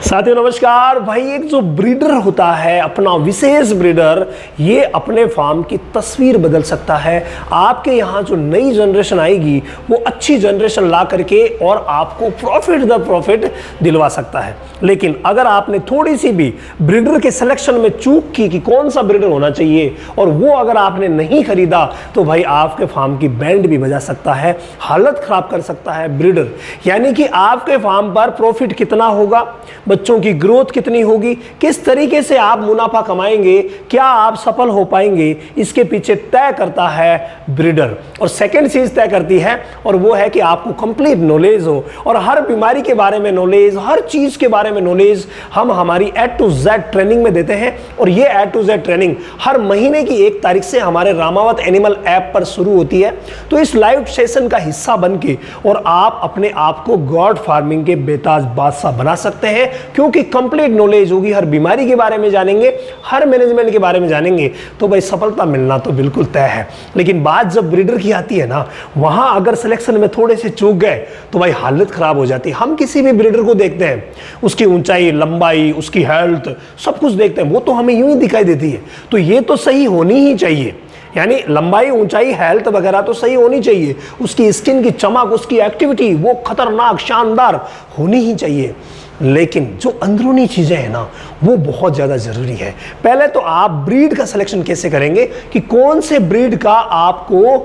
साथियों नमस्कार। भाई एक जो ब्रीडर होता है, अपना विशेष ब्रीडर, ये अपने फार्म की तस्वीर बदल सकता है। आपके यहाँ जो नई जनरेशन आएगी वो अच्छी जनरेशन ला करके और आपको प्रॉफिट दर प्रॉफिट दिलवा सकता है। लेकिन अगर आपने थोड़ी सी भी ब्रीडर के सिलेक्शन में चूक की कि कौन सा ब्रीडर होना चाहिए और वो अगर आपने नहीं खरीदा तो भाई आपके फार्म की बैंड भी बजा सकता है, हालत खराब कर सकता है ब्रीडर। यानी कि आपके फार्म पर प्रॉफिट कितना होगा, बच्चों की ग्रोथ कितनी होगी, किस तरीके से आप मुनाफा कमाएंगे, क्या आप सफल हो पाएंगे, इसके पीछे तय करता है ब्रीडर। और सेकंड चीज तय करती है और वो है कि आपको कंप्लीट नॉलेज हो और हर बीमारी के बारे में नॉलेज, हर चीज के बारे में नॉलेज हम हमारी A to Z ट्रेनिंग में देते हैं। और ये A to Z ट्रेनिंग हर महीने की 1 तारीख से हमारे रामावत एनिमल ऐप पर शुरू होती है। तो इस लाइव सेशन का हिस्सा बन के और आप अपने आप को गॉड फार्मिंग के बेताज बादशाह बना सकते हैं, क्योंकि कंप्लीट नॉलेज होगी, हर बीमारी के बारे में जानेंगे, हर मैनेजमेंट के बारे में जानेंगे, तो भाई सफलता मिलना तो बिल्कुल तय है। लेकिन बात जब ब्रीडर की आती है ना, वहां अगर सिलेक्शन में थोड़े से चूक गए तो भाई हालत खराब हो जाती है। हम किसी भी ब्रीडर को देखते हैं, उसकी ऊंचाई, लंबाई, उसकी हेल्थ, सब कुछ देखते हैं, वो तो हमें यूं ही दिखाई देती है। तो ये तो सही होनी ही चाहिए, यानी लंबाई, ऊंचाई, हेल्थ वगैरह तो सही होनी चाहिए, उसकी स्किन की चमक, उसकी एक्टिविटी वो खतरनाक शानदार होनी ही चाहिए। लेकिन जो अंदरूनी चीजें हैं ना, वो बहुत ज्यादा जरूरी है। पहले तो आप ब्रीड का सिलेक्शन कैसे करेंगे कि कौन से ब्रीड का आपको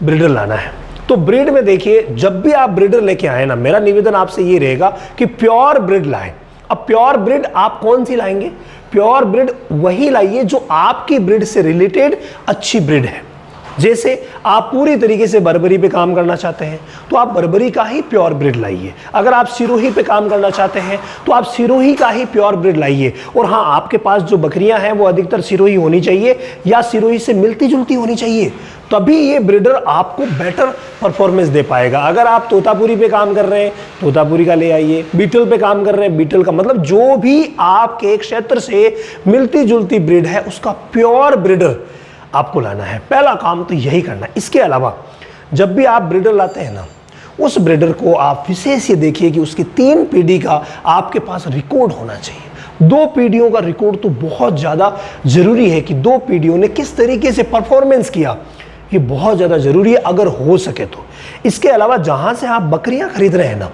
ब्रीडर लाना है। तो ब्रीड में देखिए, जब भी आप ब्रीडर लेके आए ना, मेरा निवेदन आपसे ये रहेगा कि प्योर ब्रीड लाएं। अब प्योर ब्रीड आप कौन सी लाएंगे? प्योर ब्रीड वही लाइए जो आपकी ब्रीड से रिलेटेड अच्छी ब्रीड है। जैसे आप पूरी तरीके से बर्बरी पे काम करना चाहते हैं तो आप बर्बरी का ही प्योर ब्रीड लाइए। अगर आप सिरोही पे काम करना चाहते हैं तो आप सिरोही का ही प्योर ब्रीड लाइए। और हाँ, आपके पास जो बकरियां हैं वो अधिकतर सिरोही होनी चाहिए या सिरोही से मिलती जुलती होनी चाहिए, तभी ये ब्रीडर आपको बेटर परफॉर्मेंस दे पाएगा। अगर आप तोतापुरी पे काम कर रहे हैं, तोतापुरी का ले आइए। बीटल पे काम कर रहे हैं, बीटल का, मतलब जो भी आपके क्षेत्र से मिलती जुलती ब्रीड है उसका प्योर ब्रीडर आपको लाना है। पहला काम तो यही करना है। इसके अलावा जब भी आप ब्रीडर लाते हैं ना, उस ब्रीडर को आप विशेष ये देखिए कि उसकी 3 पीढ़ी का आपके पास रिकॉर्ड होना चाहिए। 2 पीढ़ियों का रिकॉर्ड तो बहुत ज़्यादा जरूरी है कि 2 पीढ़ियों ने किस तरीके से परफॉर्मेंस किया, ये बहुत ज़्यादा जरूरी है अगर हो सके तो। इसके अलावा जहाँ से आप बकरियाँ खरीद रहे हैं ना,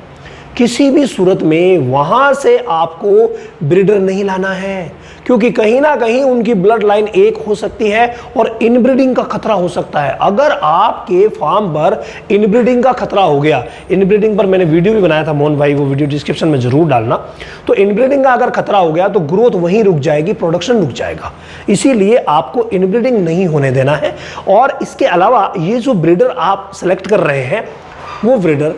किसी भी सूरत में वहां से आपको ब्रीडर नहीं लाना है, क्योंकि कहीं ना कहीं उनकी ब्लड लाइन एक हो सकती है और इनब्रीडिंग का खतरा हो सकता है। अगर आपके फार्म पर इनब्रीडिंग का खतरा हो गया, इनब्रीडिंग पर मैंने वीडियो भी बनाया था मोहन भाई, वो वीडियो डिस्क्रिप्शन में जरूर डालना। तो इनब्रीडिंग का अगर खतरा हो गया तो ग्रोथ वहीं रुक जाएगी, प्रोडक्शन रुक जाएगा। इसीलिए आपको इनब्रीडिंग नहीं होने देना है। और इसके अलावा ये जो ब्रीडर आप सेलेक्ट कर रहे हैं, वो ब्रीडर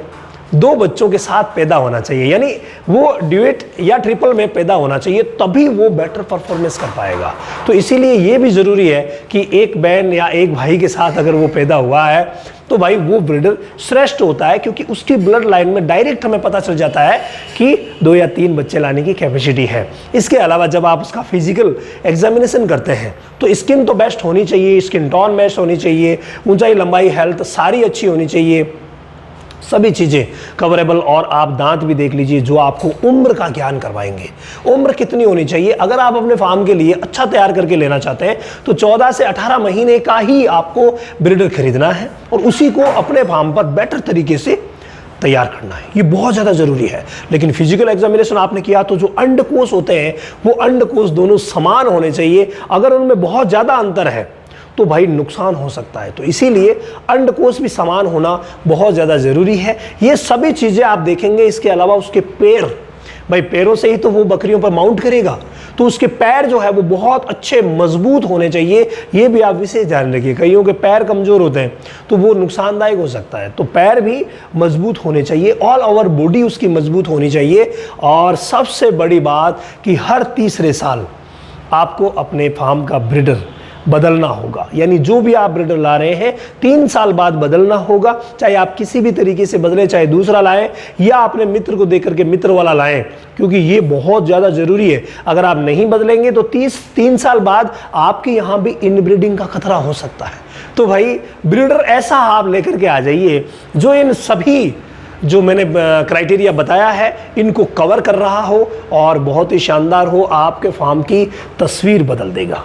2 बच्चों के साथ पैदा होना चाहिए, यानी वो ड्यूएट या ट्रिपल में पैदा होना चाहिए, तभी वो बेटर परफॉर्मेंस कर पाएगा। तो इसीलिए ये भी जरूरी है कि एक बहन या एक भाई के साथ अगर वो पैदा हुआ है तो भाई वो ब्रीडर श्रेष्ठ होता है, क्योंकि उसकी ब्लड लाइन में डायरेक्ट हमें पता चल जाता है कि 2 या 3 बच्चे लाने की कैपेसिटी है। इसके अलावा जब आप उसका फिजिकल एग्जामिनेशन करते हैं तो स्किन तो बेस्ट होनी चाहिए, स्किन टोन मैच होनी चाहिए, ऊंचाई, लंबाई, हेल्थ सारी अच्छी होनी चाहिए, सभी चीज़ें कवरेबल। और आप दांत भी देख लीजिए जो आपको उम्र का ज्ञान करवाएंगे। उम्र कितनी होनी चाहिए? अगर आप अपने फार्म के लिए अच्छा तैयार करके लेना चाहते हैं तो 14 से 18 महीने का ही आपको ब्रीडर खरीदना है और उसी को अपने फार्म पर बेटर तरीके से तैयार करना है। ये बहुत ज़्यादा जरूरी है। लेकिन फिजिकल एग्जामिनेशन आपने किया तो जो अंडकोश होते हैं वो अंडकोश दोनों समान होने चाहिए। अगर उनमें बहुत ज़्यादा अंतर है तो भाई नुकसान हो सकता है। तो इसीलिए अंडकोश भी समान होना बहुत ज़्यादा ज़रूरी है। ये सभी चीज़ें आप देखेंगे। इसके अलावा उसके पैर, भाई पैरों से ही तो वो बकरियों पर माउंट करेगा, तो उसके पैर जो है वो बहुत अच्छे मजबूत होने चाहिए। ये भी आप विशेष ध्यान रखिए, कईयों के पैर कमज़ोर होते हैं तो वो नुकसानदायक हो सकता है। तो पैर भी मजबूत होने चाहिए, ऑल ओवर बॉडी उसकी मजबूत होनी चाहिए। और सबसे बड़ी बात कि हर तीसरे साल आपको अपने फार्म का ब्रीडर बदलना होगा, यानी जो भी आप ब्रीडर ला रहे हैं 3 साल बाद बदलना होगा। चाहे आप किसी भी तरीके से बदलें, चाहे दूसरा लाएं या अपने मित्र को देकर के मित्र वाला लाएं, क्योंकि ये बहुत ज़्यादा ज़रूरी है। अगर आप नहीं बदलेंगे तो 3 साल बाद आपके यहाँ भी इनब्रीडिंग का खतरा हो सकता है। तो भाई ब्रीडर ऐसा आप लेकर के आ जाइए जो इन सभी जो मैंने क्राइटेरिया बताया है इनको कवर कर रहा हो और बहुत ही शानदार हो, आपके फार्म की तस्वीर बदल देगा।